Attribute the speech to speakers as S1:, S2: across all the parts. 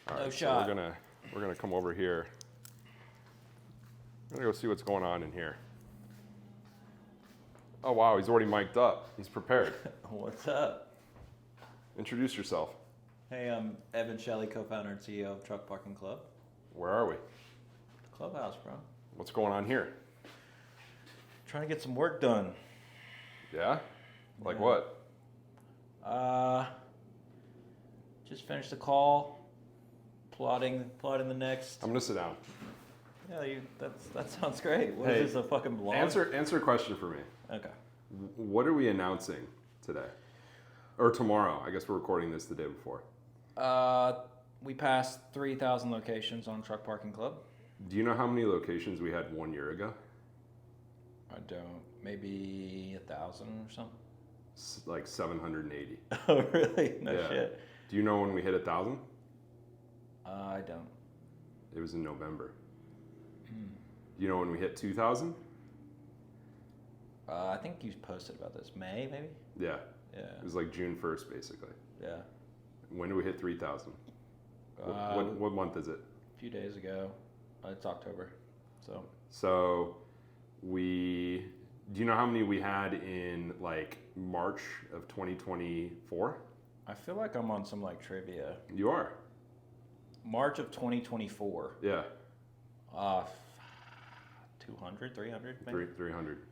S1: All
S2: No
S1: right,
S2: shot.
S1: So we're gonna come over here. I'm gonna go see what's going on in here. Oh wow, he's already mic'd up. He's prepared.
S2: What's up?
S1: Introduce yourself.
S2: Hey, I'm Evan Shelley, co-founder and CEO of Truck Parking Club.
S1: Where are we?
S2: Clubhouse, bro.
S1: What's going on here?
S2: Trying to get some work done.
S1: Yeah? Like
S2: Yeah.
S1: what?
S2: Just finished the call. Plotting the next.
S1: I'm gonna sit down.
S2: Yeah, that sounds great. What
S1: Hey,
S2: is this, a fucking blog?
S1: Answer a question for me.
S2: Okay.
S1: What are we announcing today? Or tomorrow? I guess we're recording this the day before.
S2: We passed 3,000 locations on Truck Parking Club.
S1: Do you know how many locations we had 1 year ago?
S2: I don't. Maybe 1,000 or something.
S1: Like 780.
S2: Oh, really? No
S1: Yeah.
S2: shit.
S1: Do you know when we hit 1,000?
S2: I don't.
S1: It was in November. Do you know when we hit 2,000?
S2: I think you posted about this. May, maybe?
S1: Yeah.
S2: Yeah.
S1: It was like June 1st, basically.
S2: Yeah.
S1: When do we hit 3,000? What month is it?
S2: A few days ago. It's October.
S1: So do you know how many we had in like March of 2024?
S2: I feel like I'm on some like trivia.
S1: You are.
S2: March of 2024.
S1: Yeah.
S2: 200, 300 maybe?
S1: 300.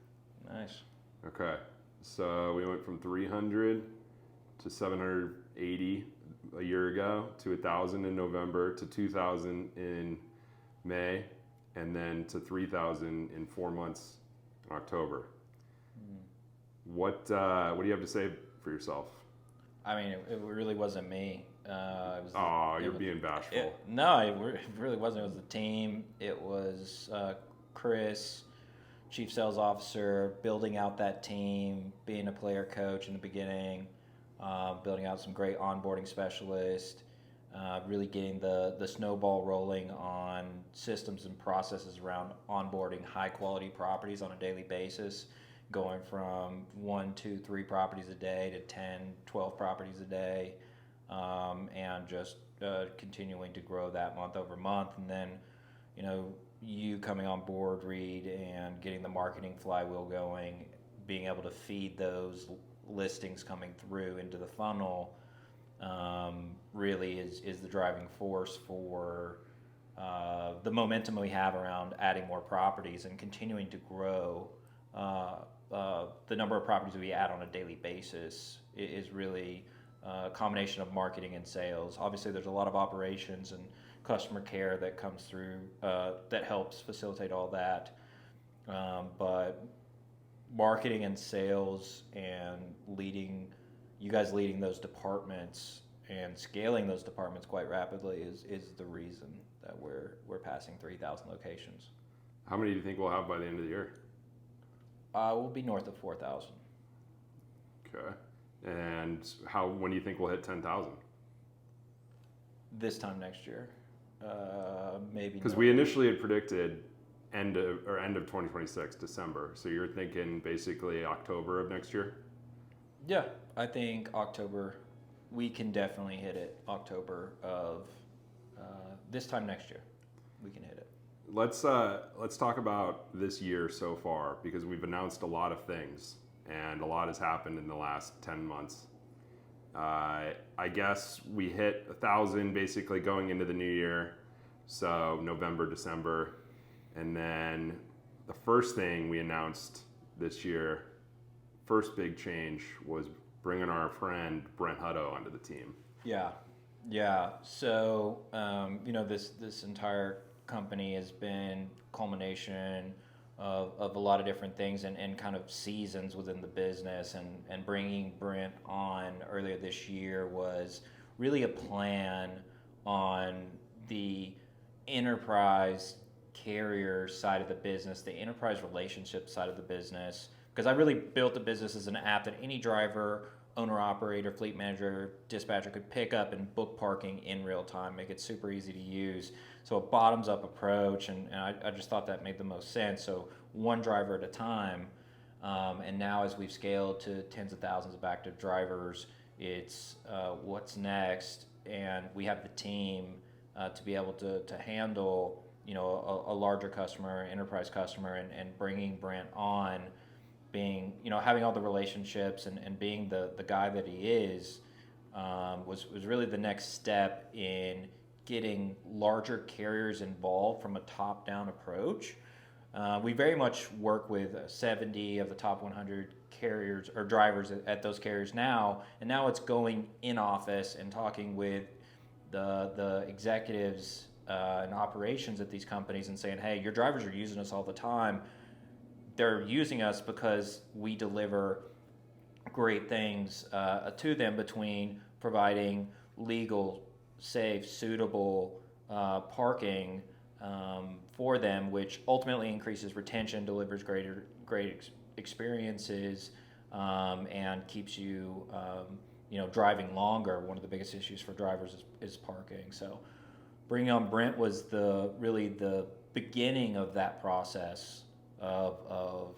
S2: Nice.
S1: Okay. So we went from 300 to 780 a year ago to 1,000 in November to 2,000 in May and then to 3,000 in 4 months in October. What do you have to say for yourself?
S2: I mean, it really wasn't me.
S1: You're being bashful.
S2: No, it really wasn't. It was the team. It was Chris, Chief Sales Officer, building out that team, being a player coach in the beginning, building out some great onboarding specialists, really getting the snowball rolling on systems and processes around onboarding high quality properties on a daily basis, going from 1, 2, 3 properties a day to 10, 12 properties a day, and just continuing to grow that month over month. And then, you coming on board, Reed, and getting the marketing flywheel going, being able to feed those listings coming through into the funnel, really is the driving force for the momentum we have around adding more properties and continuing to grow. The number of properties we add on a daily basis is really a combination of marketing and sales. Obviously, there's a lot of operations and customer care that comes through that helps facilitate all that. But marketing and sales and you guys leading those departments and scaling those departments quite rapidly is the reason that we're passing 3,000 locations.
S1: How many do you think we'll have by the end of the year?
S2: We'll be north of 4,000.
S1: Okay. And when do you think we'll hit 10,000?
S2: This time next year, maybe.
S1: Because we initially had predicted end of 2026, December. So you're thinking basically October of next year?
S2: Yeah, I think October. We can definitely hit it. October of this time next year, we can hit it.
S1: Let's talk about this year so far, because we've announced a lot of things and a lot has happened in the last 10 months. I guess we hit 1,000 basically going into the new year, so November, December, and then the first thing we announced this year, first big change, was bringing our friend Brent Hutto onto the team.
S2: Yeah. So this entire company has been culmination of a lot of different things and kind of seasons within the business, and bringing Brent on earlier this year was really a plan on the enterprise carrier side of the business, the enterprise relationship side of the business, because I really built the business as an app that any driver, owner, operator, fleet manager, dispatcher could pick up and book parking in real time, make it super easy to use. So a bottoms-up approach, and I just thought that made the most sense. So one driver at a time, and now as we've scaled to tens of thousands of active drivers, it's what's next, and we have the team to be able to handle, a larger customer, enterprise customer, and bringing Brent on, being, having all the relationships and being the guy that he is, was really the next step in getting larger carriers involved from a top-down approach. We very much work with 70 of the top 100 carriers or drivers at those carriers now, and now it's going in office and talking with the executives and operations at these companies and saying, hey, your drivers are using us all the time. They're using us because we deliver great things to them, between providing legal, safe, suitable parking for them, which ultimately increases retention, delivers great experiences, and keeps you driving longer. One of the biggest issues for drivers is parking. So bringing on Brent was really the beginning of that process of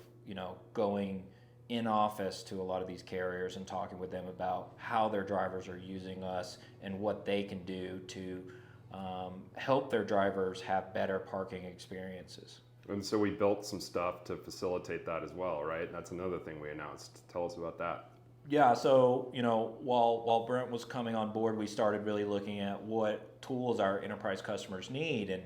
S2: going in office to a lot of these carriers and talking with them about how their drivers are using us and what they can do to help their drivers have better parking experiences.
S1: And so we built some stuff to facilitate that as well, right? That's another thing we announced. Tell us about that.
S2: Yeah, so while Brent was coming on board, we started really looking at what tools our enterprise customers need, and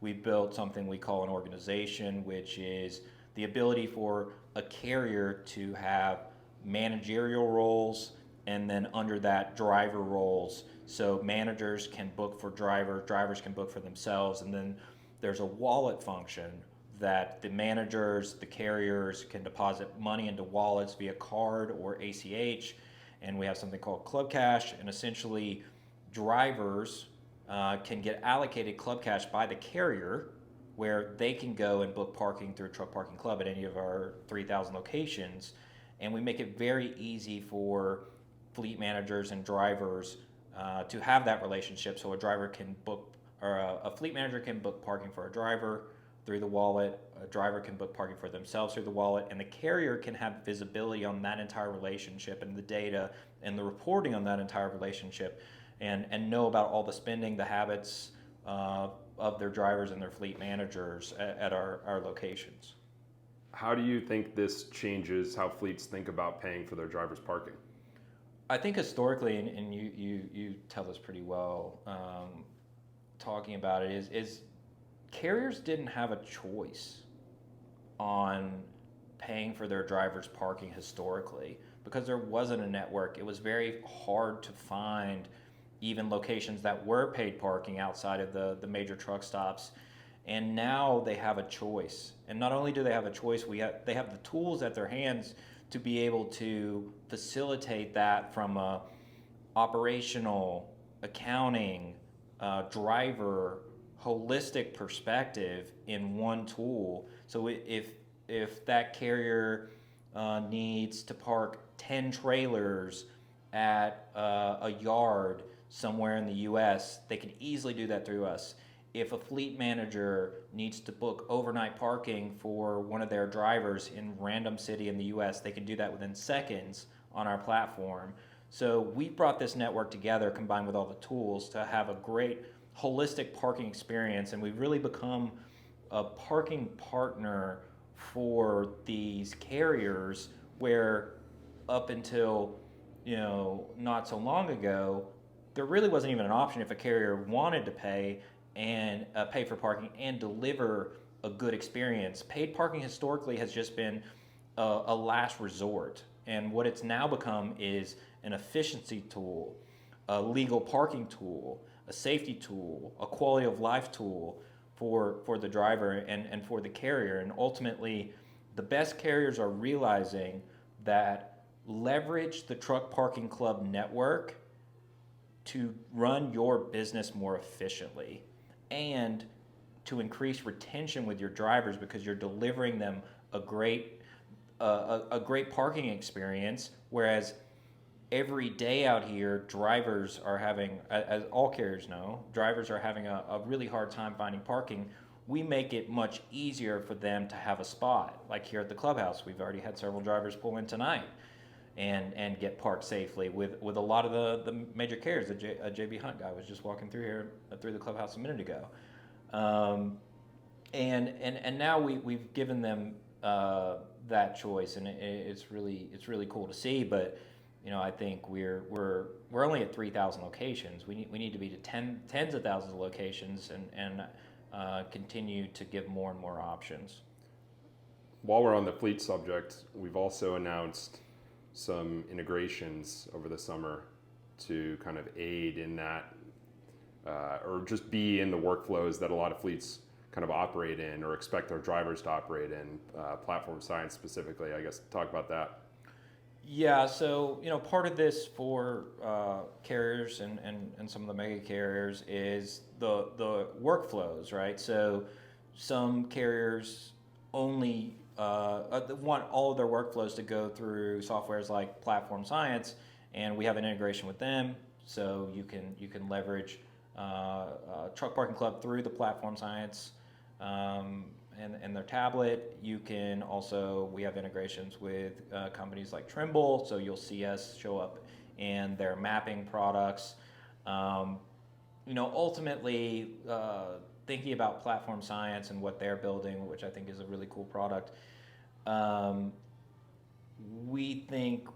S2: we built something we call an organization, which is the ability for a carrier to have managerial roles, and then under that, driver roles. So managers can book for drivers can book for themselves, and then there's a wallet function that the managers, the carriers can deposit money into wallets via card or ACH, and we have something called Club Cash, and essentially drivers can get allocated Club Cash by the carrier, where they can go and book parking through Truck Parking Club at any of our 3,000 locations, and we make it very easy for fleet managers and drivers to have that relationship. So a driver can book, or a fleet manager can book parking for a driver through the wallet, a driver can book parking for themselves through the wallet, and the carrier can have visibility on that entire relationship and the data and the reporting on that entire relationship, and know about all the spending, the habits of their drivers and their fleet managers at our locations.
S1: How do you think this changes how fleets think about paying for their drivers' parking?
S2: I think historically, and you tell this pretty well, talking about it, is carriers didn't have a choice on paying for their drivers' parking historically, because there wasn't a network. It was very hard to find even locations that were paid parking outside of the major truck stops. And now they have a choice. And not only do they have a choice, they have the tools at their hands to be able to facilitate that from a operational, accounting, driver, holistic perspective in one tool. So if that carrier needs to park 10 trailers at a yard somewhere in the US, they can easily do that through us. If a fleet manager needs to book overnight parking for one of their drivers in random city in the US, they can do that within seconds on our platform. So we brought this network together, combined with all the tools, to have a great holistic parking experience, and we've really become a parking partner for these carriers, where up until not so long ago, there really wasn't even an option if a carrier wanted to pay for parking and deliver a good experience. Paid parking historically has just been a last resort, and what it's now become is an efficiency tool, a legal parking tool, a safety tool, a quality of life tool for the driver and for the carrier. And ultimately, the best carriers are realizing that leverage the Truck Parking Club network to run your business more efficiently and to increase retention with your drivers, because you're delivering them a great parking experience. Whereas every day out here, drivers are having, as all carriers know, drivers are having a really hard time finding parking. We make it much easier for them to have a spot. Like here at the clubhouse, we've already had several drivers pull in tonight. and get parked safely with a lot of the major carriers. A JB Hunt guy was just walking through here through the clubhouse a minute ago. And now we've given them that choice, and it's really cool to see. But I think we're only at 3,000 locations. We need to be to tens of thousands of locations, and continue to give more and more options.
S1: While we're on the fleet subject, we've also announced some integrations over the summer to kind of aid in that, or just be in the workflows that a lot of fleets kind of operate in or expect their drivers to operate in, platform science specifically. I guess talk about that.
S2: Yeah, so part of this for carriers and some of the mega carriers is the workflows, right? So some carriers only want all of their workflows to go through softwares like Platform Science, and we have an integration with them, so you can leverage Truck Parking Club through the Platform Science and their tablet. You can also, we have integrations with companies like Trimble, so you'll see us show up in their mapping products. Ultimately, thinking about Platform Science and what they're building, which I think is a really cool product, we think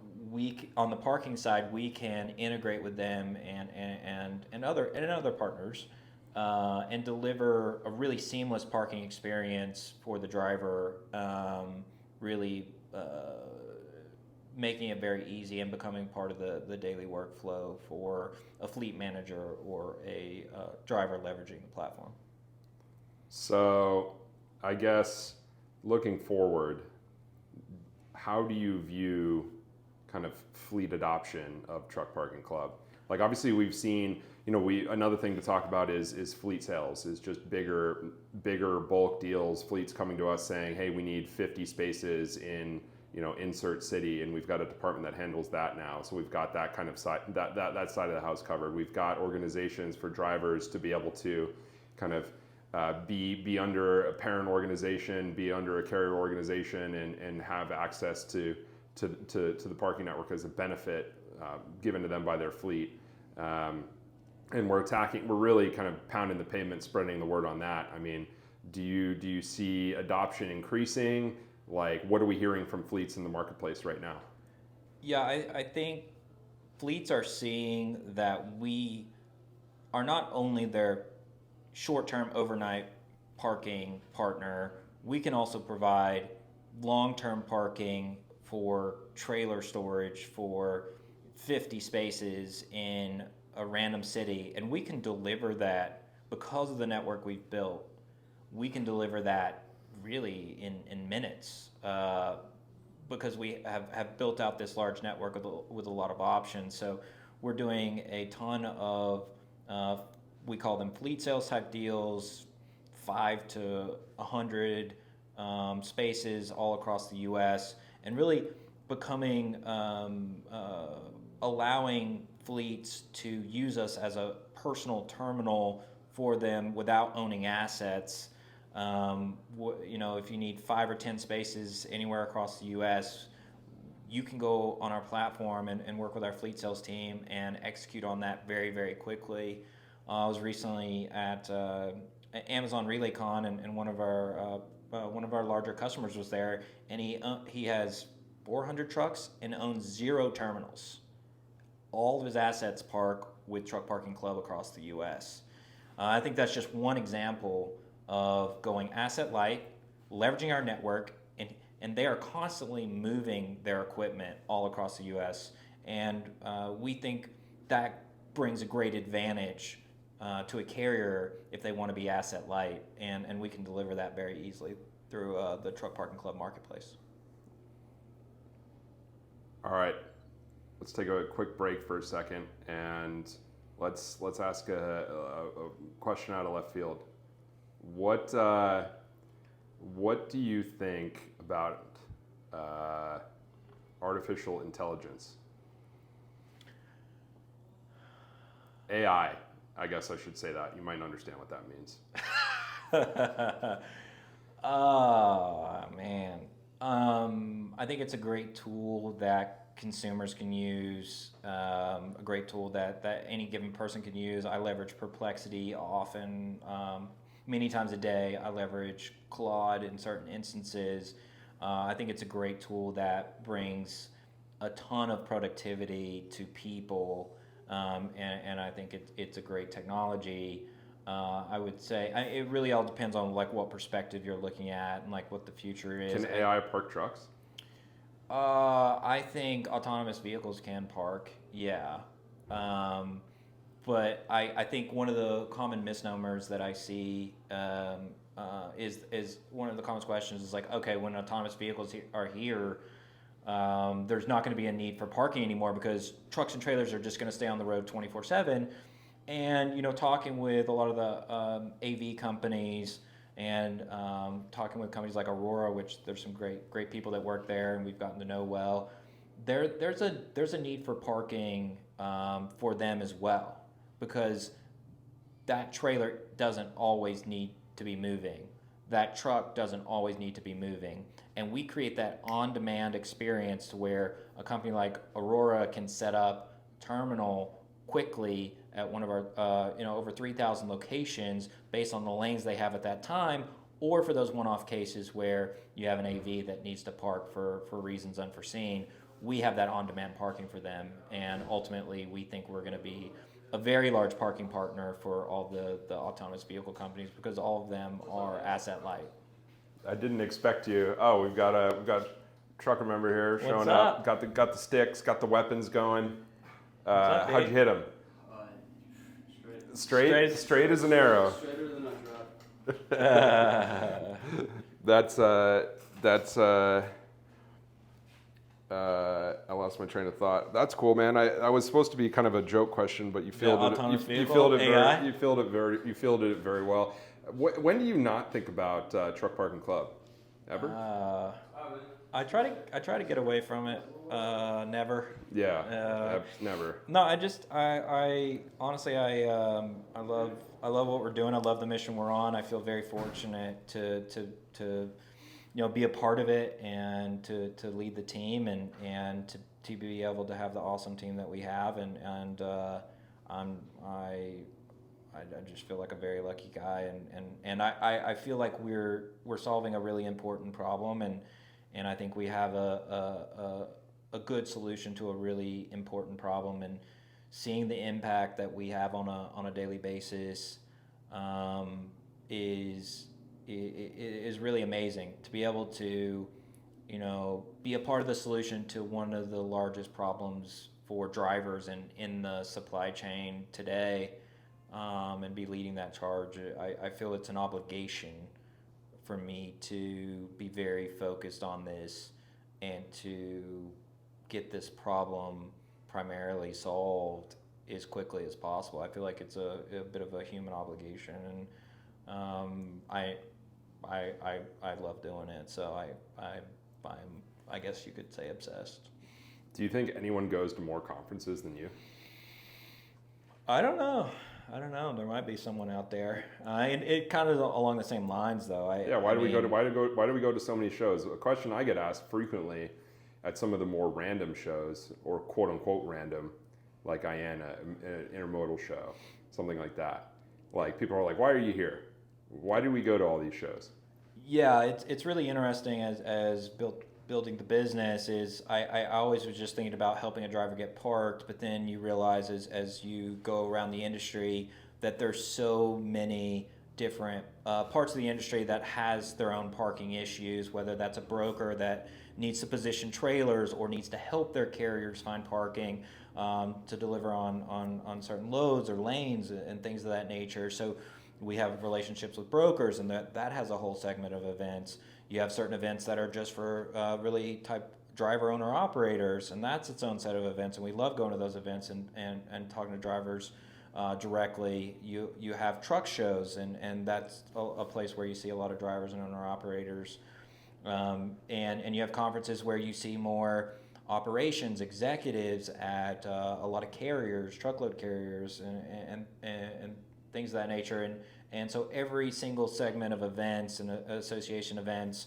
S2: on the parking side we can integrate with them and other partners, and deliver a really seamless parking experience for the driver, really making it very easy and becoming part of the daily workflow for a fleet manager or a driver leveraging the platform.
S1: So I guess looking forward, how do you view kind of fleet adoption of Truck Parking Club? Like obviously we've seen, another thing to talk about is fleet sales, is just bigger bulk deals, fleets coming to us saying, hey, we need 50 spaces in, insert city, and we've got a department that handles that now. So we've got that kind of side, that side of the house covered. We've got organizations for drivers to be able to kind of be under a parent organization, be under a carrier organization, and have access to the parking network as a benefit given to them by their fleet. And we're really kind of pounding the pavement, spreading the word on that. I mean, do you see adoption increasing? Like, what are we hearing from fleets in the marketplace right now?
S2: Yeah, I think fleets are seeing that we are not only their short-term overnight parking partner, we can also provide long-term parking for trailer storage for 50 spaces in a random city, and we can deliver that because of the network we've built. We can deliver that really in minutes, because we have built out this large network with a lot of options. So we're doing a ton of we call them fleet sales type deals, 5 to 100 spaces all across the U.S., and really becoming allowing fleets to use us as a personal terminal for them without owning assets. If you need 5 or 10 spaces anywhere across the U.S., you can go on our platform and work with our fleet sales team and execute on that very, very quickly. I was recently at Amazon RelayCon, and one of our larger customers was there, and he has 400 trucks and owns 0 terminals. All of his assets park with Truck Parking Club across the U.S. I think that's just one example of going asset light, leveraging our network, and they are constantly moving their equipment all across the U.S. And we think that brings a great advantage to a carrier if they want to be asset light, and we can deliver that very easily through the Truck Parking Club marketplace.
S1: All right, let's take a quick break for a second, and let's ask a question out of left field. What do you think about artificial intelligence? AI, I guess I should say that. You might understand what that means.
S2: Oh, man. I think it's a great tool that consumers can use, a great tool that any given person can use. I leverage Perplexity often, many times a day. I leverage Claude in certain instances. I think it's a great tool that brings a ton of productivity to people, and I think it's a great technology. I would say it really all depends on like what perspective you're looking at and like what the future is.
S1: Can AI park trucks?
S2: I think autonomous vehicles can park, yeah. But I think one of the common misnomers that I see is one of the common questions is like, okay, when autonomous vehicles are here, there's not going to be a need for parking anymore because trucks and trailers are just going to stay on the road 24/7. And talking with a lot of the AV companies and talking with companies like Aurora, which there's some great people that work there, and we've gotten to know well. There's a need for parking for them as well, because that trailer doesn't always need to be moving. That truck doesn't always need to be moving. And we create that on-demand experience to where a company like Aurora can set up terminal quickly at one of our over 3,000 locations based on the lanes they have at that time, or for those one-off cases where you have an AV that needs to park for reasons unforeseen. We have that on-demand parking for them, and ultimately we think we're going to be a very large parking partner for all the autonomous vehicle companies because all of them are asset light.
S1: I didn't expect you. Oh, we've got a trucker member here showing
S2: What's
S1: up.
S2: up?
S1: Got the sticks, got the weapons going. How'd you hit him? Straight as an arrow.
S3: Straighter than a drop.
S1: That's I lost my train of thought. That's cool, man. I was supposed to be kind of a joke question, but you fielded it. You fielded it very well. When do you not think about Truck Parking Club? Ever?
S2: I try to get away from it. Never.
S1: Yeah. Never.
S2: No, I honestly love what we're doing. I love the mission we're on. I feel very fortunate to be a part of it and to lead the team and to be able to have the awesome team that we have, and I just feel like a very lucky guy, and I feel like we're solving a really important problem, and I think we have a good solution to a really important problem, and seeing the impact that we have on a daily basis is really amazing. To be able to be a part of the solution to one of the largest problems for drivers in the supply chain today, and be leading that charge. I feel it's an obligation for me to be very focused on this and to get this problem primarily solved as quickly as possible. I feel like it's a bit of a human obligation, and I love doing it. So I guess you could say obsessed.
S1: Do you think anyone goes to more conferences than you?
S2: I don't know. There might be someone out there. It kind of along the same lines, though.
S1: Why do we go to so many shows? A question I get asked frequently at some of the more random shows, or quote unquote random, like IANA, an intermodal show, something like that. Like, people are like, "Why are you here? Why do we go to all these shows?"
S2: Yeah, it's really interesting as building the business is I always was just thinking about helping a driver get parked, but then you realize as you go around the industry that there's so many different parts of the industry that has their own parking issues, whether that's a broker that needs to position trailers or needs to help their carriers find parking to deliver on certain loads or lanes and things of that nature. So we have relationships with brokers, and that has a whole segment of events. You have certain events that are just for really type driver owner operators, and that's its own set of events, and we love going to those events and talking to drivers directly. You have truck shows, and that's a place where you see a lot of drivers and owner operators, and you have conferences where you see more operations executives at a lot of carriers, truckload carriers, and things of that nature, and so every single segment of events and association events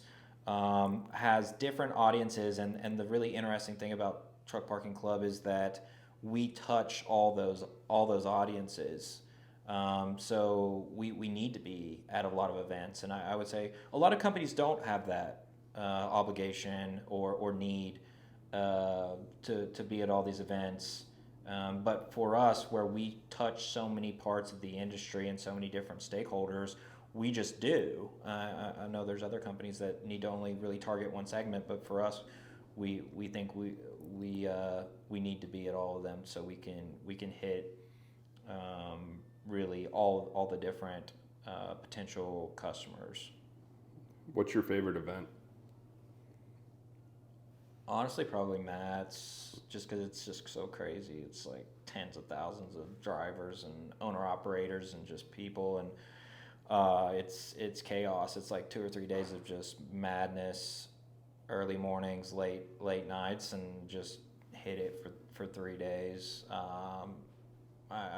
S2: has different audiences, and the really interesting thing about Truck Parking Club is that we touch all those audiences. So we need to be at a lot of events, and I would say a lot of companies don't have that obligation or need to be at all these events. But for us, where we touch so many parts of the industry and so many different stakeholders, we just do. I know there's other companies that need to only really target one segment, but for us, we think we need to be at all of them so we can hit really all the different potential customers.
S1: What's your favorite event?
S2: Honestly, probably Matt's, just because it's just so crazy. It's like tens of thousands of drivers and owner operators and just people, and it's chaos. It's like 2 or 3 days of just madness, early mornings, late nights, and just hit it for 3 days. I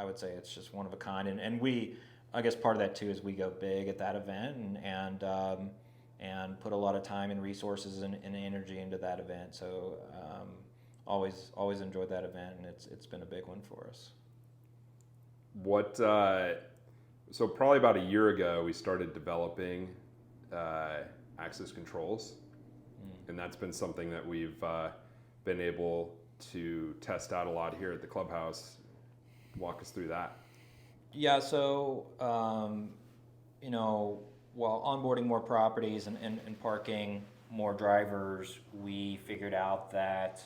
S2: would say it's just one of a kind, and we, I guess part of that too is we go big at that event and put a lot of time and resources and energy into that event. So always enjoyed that event, and it's been a big one for us.
S1: What? So probably about a year ago, we started developing access controls, and that's been something that we've been able to test out a lot here at the clubhouse. Walk us through that.
S2: Yeah, so while onboarding more properties and parking more drivers, we figured out that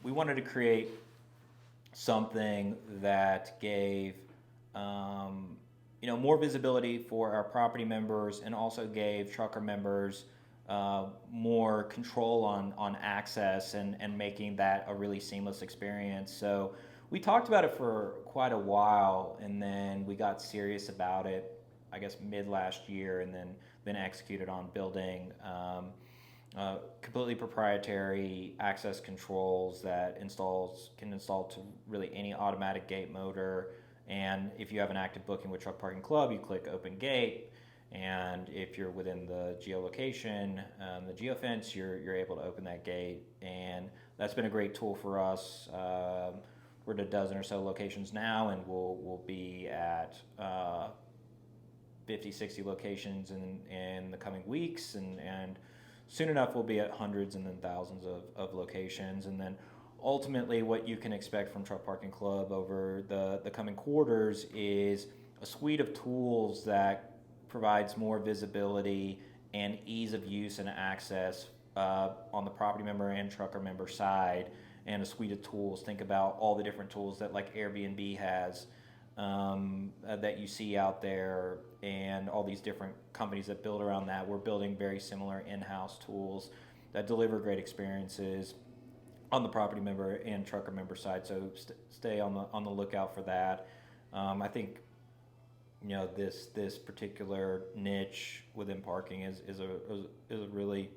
S2: we wanted to create something that gave more visibility for our property members, and also gave trucker members more control on access and making that a really seamless experience. So we talked about it for quite a while, and then we got serious about it, I guess, mid last year, and then executed on building completely proprietary access controls that can install to really any automatic gate motor. And if you have an active booking with Truck Parking Club, you click Open Gate, and if you're within the geolocation, the geofence, you're able to open that gate, and that's been a great tool for us. We're at a dozen or so locations now, and we'll be at 50, 60 locations in the coming weeks, and soon enough we'll be at hundreds and then thousands of locations. And then ultimately what you can expect from Truck Parking Club over the coming quarters is a suite of tools that provides more visibility and ease of use and access on the property member and trucker member side, and a suite of tools. Think about all the different tools that like Airbnb has, that you see out there, and all these different companies that build around that. We're building very similar in-house tools that deliver great experiences on the property member and trucker member side. So stay on the lookout for that. I think this particular niche within parking is a really,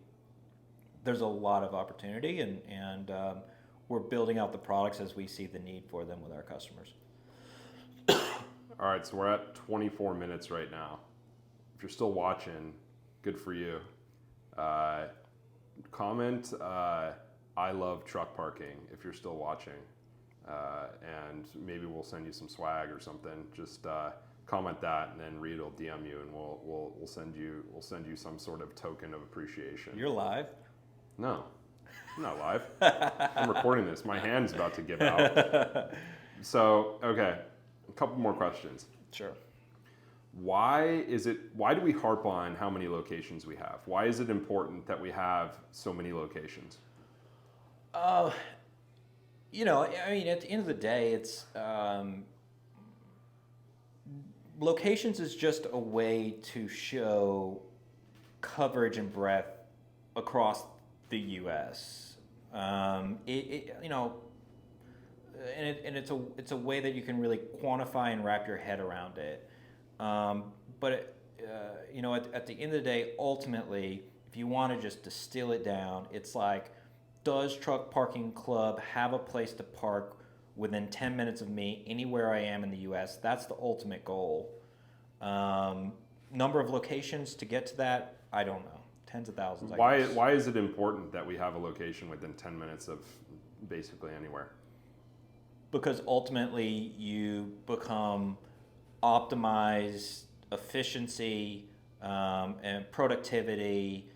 S2: there's a lot of opportunity, and we're building out the products as we see the need for them with our customers.
S1: All right, so we're at 24 minutes right now. If you're still watching, good for you. Comment, I love truck parking, if you're still watching. And maybe we'll send you some swag or something. Just comment that, and then Reed will DM you, and we'll send you some sort of token of appreciation.
S2: You're live?
S1: No, I'm not live. I'm recording this. My hand's about to give out. So, okay, a couple more questions.
S2: Sure.
S1: Why do we harp on how many locations we have? Why is it important that we have so many locations?
S2: I mean, at the end of the day, it's locations is just a way to show coverage and breadth across the U.S. It's a way that you can really quantify and wrap your head around it. But at the end of the day, ultimately, if you want to just distill it down, it's like, does Truck Parking Club have a place to park within 10 minutes of me anywhere I am in the U.S.? That's the ultimate goal. Number of locations to get to that, I don't know. tens of thousands. I
S1: Why
S2: guess.
S1: why is it important that we have a location within 10 minutes of basically anywhere?
S2: Because ultimately you become optimized efficiency and productivity,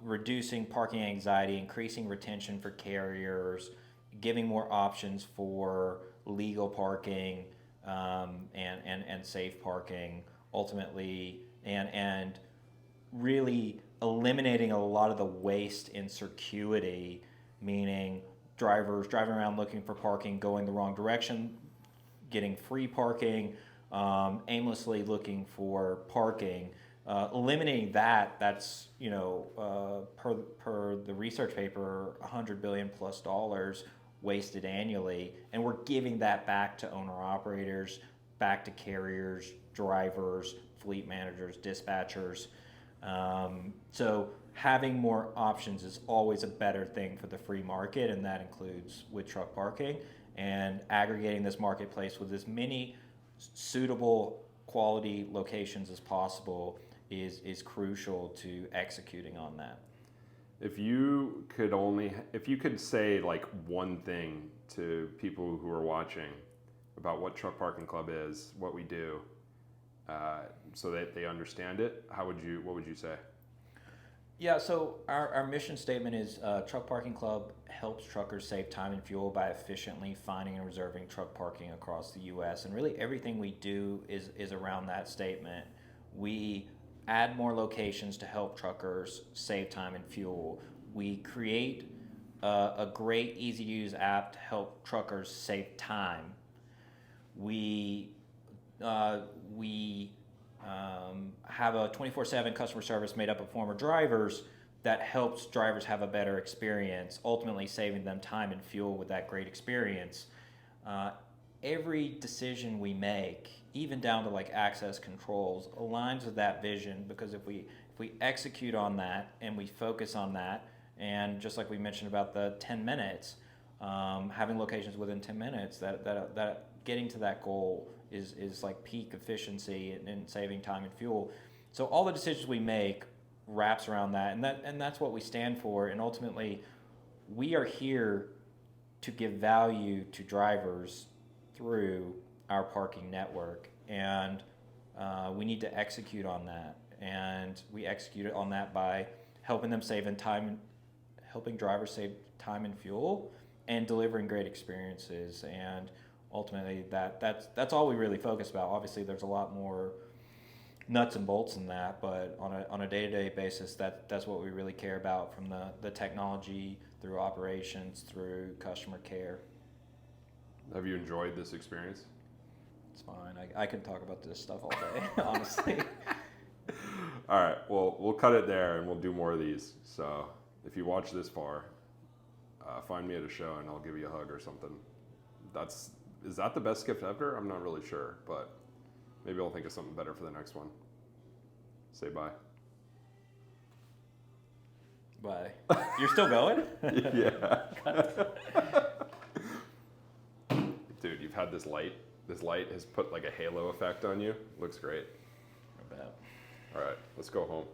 S2: reducing parking anxiety, increasing retention for carriers, giving more options for legal parking and safe parking ultimately, and really eliminating a lot of the waste in circuity, meaning drivers driving around looking for parking, going the wrong direction, getting free parking, aimlessly looking for parking. Eliminating that's per the research paper, $100 billion plus wasted annually, and we're giving that back to owner operators, back to carriers, drivers, fleet managers, dispatchers. So having more options is always a better thing for the free market, and that includes with truck parking, and aggregating this marketplace with as many suitable quality locations as possible is crucial to executing on that.
S1: If you could say like one thing to people who are watching about what Truck Parking Club is, what we do, so that they understand it, what would you say?
S2: Yeah, so our mission statement is Truck Parking Club helps truckers save time and fuel by efficiently finding and reserving truck parking across the U.S. And really everything we do is around that statement. We add more locations to help truckers save time and fuel. We create a great, easy-to-use app to help truckers save time. We have a 24/7 customer service made up of former drivers that helps drivers have a better experience, ultimately saving them time and fuel with that great experience. Every decision we make, even down to like access controls, aligns with that vision, because if we execute on that and we focus on that, and just like we mentioned about the 10 minutes, having locations within 10 minutes, that getting to that goal is like peak efficiency and saving time and fuel. So all the decisions we make wraps around that, and that's what we stand for. And ultimately, we are here to give value to drivers through our parking network, and we need to execute on that. And we execute on that by helping them helping drivers save time and fuel, and delivering great experiences. And ultimately, that's all we really focus about. Obviously, there's a lot more nuts and bolts in that, but on a day-to-day basis, that's what we really care about, from the technology through operations through customer care.
S1: Have you enjoyed this experience?
S2: It's fine. I could talk about this stuff all day, honestly.
S1: All right, well, we'll cut it there and we'll do more of these. So if you watch this far, find me at a show and I'll give you a hug or something. Is that the best gift ever? I'm not really sure, but maybe I'll think of something better for the next one. Say bye.
S2: Bye. You're still going?
S1: Yeah. Dude, you've had this light. This light has put like a halo effect on you. Looks great.
S2: I bet.
S1: All right, let's go home.